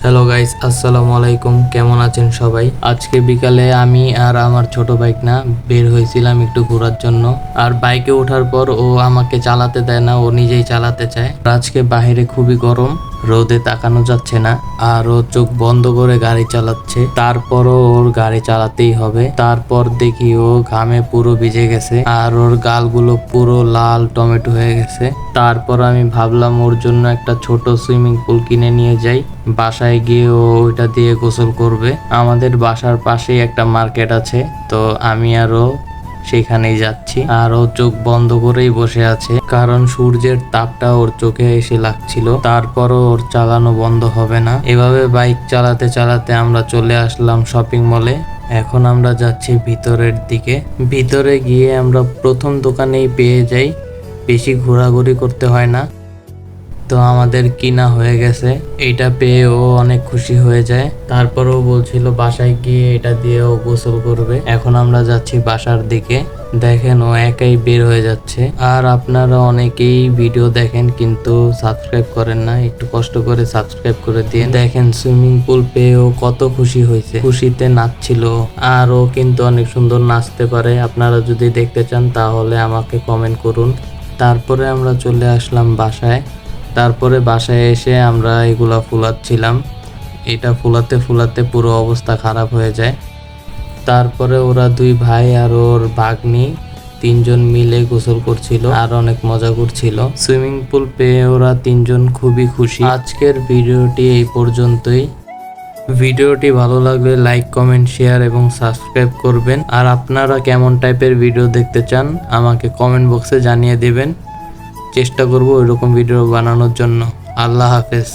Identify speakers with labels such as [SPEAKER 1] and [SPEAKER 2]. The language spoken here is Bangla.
[SPEAKER 1] হ্যালো গাইস, আসসালামু আলাইকুম। কেমন আছেন সবাই? আজকে বিকালে আমি আর আমার ছোট বাইক না বের হয়েছিলাম একটু ঘোরার জন্য। আর বাইকে ওঠার পর ও আমাকে চালাতে দেয় না, ও নিজেই চালাতে চায়। আজকে বাইরে খুবই গরম, রোদে তাকানো যাচ্ছে না, আর ও চোখ বন্ধ করে গাড়ি চালাচ্ছে। তারপরও ওর গাড়ি চালাতেই হবে। তারপর দেখি ও ঘামে পুরো ভিজে গেছে আর ওর গালগুলো পুরো লাল টমেটো হয়ে গেছে। তারপর আমি ভাবলাম ওর জন্য একটা ছোট সুইমিং পুল কিনে নিয়ে যাই। বাসায় গিয়ে ও ওইটা দিয়ে গোসল করবে। আমাদের বাসার পাশেই একটা মার্কেট আছে, তো আমি আরও সেখানেই যাচ্ছি। আর ও চোখ বন্ধ করেই বসে আছে, কারণ সূর্যের তাপটা ওর চোখে এসে লাগছিল। তারপরও ওর চালানো বন্ধ হবে না। এভাবে বাইক চালাতে চালাতে আমরা চলে আসলাম শপিং মলে। এখন আমরা যাচ্ছি ভিতরের দিকে। ভিতরে গিয়ে আমরা প্রথম দোকানেই পেয়ে যাই, বেশি ঘোরাঘুরি করতে হয় না। তো আমাদের কিনা হয়ে গেছে। এটা পেয়ে ও অনেক খুশি হয়ে যায়। তারপরও বলছিল বাসায় গিয়ে এটা দিয়ে ও গোসল করবে। এখন আমরা যাচ্ছি বাসার দিকে। দেখেন ও একাই বের হয়ে যাচ্ছে। আর আপনারা অনেকেই ভিডিও দেখেন কিন্তু সাবস্ক্রাইব করেন না, একটু কষ্ট করে সাবস্ক্রাইব করে দিয়ে। দেখেন সুইমিং পুল পেয়ে ও কত খুশি হয়েছে, খুশিতে নাচছিল। আর ও কিন্তু অনেক সুন্দর নাচতে পারে। আপনারা যদি দেখতে চান তাহলে আমাকে কমেন্ট করুন। তারপরে আমরা চলে আসলাম বাসায়। তারপরে বাসায় এসে আমরা এগুলা ফুলাচ্ছিলাম। এটা ফুলাতে ফুলাতে পুরো অবস্থা খারাপ হয়ে যায়। তারপরে ওরা দুই ভাই আর ওর ভাগ্নি তিনজন মিলে গোসল করছিল আর অনেক মজা করছিল। সুইমিং পুল পেয়ে ওরা তিনজন খুবই খুশি। আজকের ভিডিওটি এই পর্যন্তই। ভিডিওটি ভালো লাগলে লাইক, কমেন্ট, শেয়ার এবং সাবস্ক্রাইব করবেন। আর আপনারা কেমন টাইপের ভিডিও দেখতে চান আমাকে কমেন্ট বক্সে জানিয়ে দেবেন। চেষ্টা করব ওইরকম ভিডিও বানানোর জন্য। আল্লাহ হাফেজ।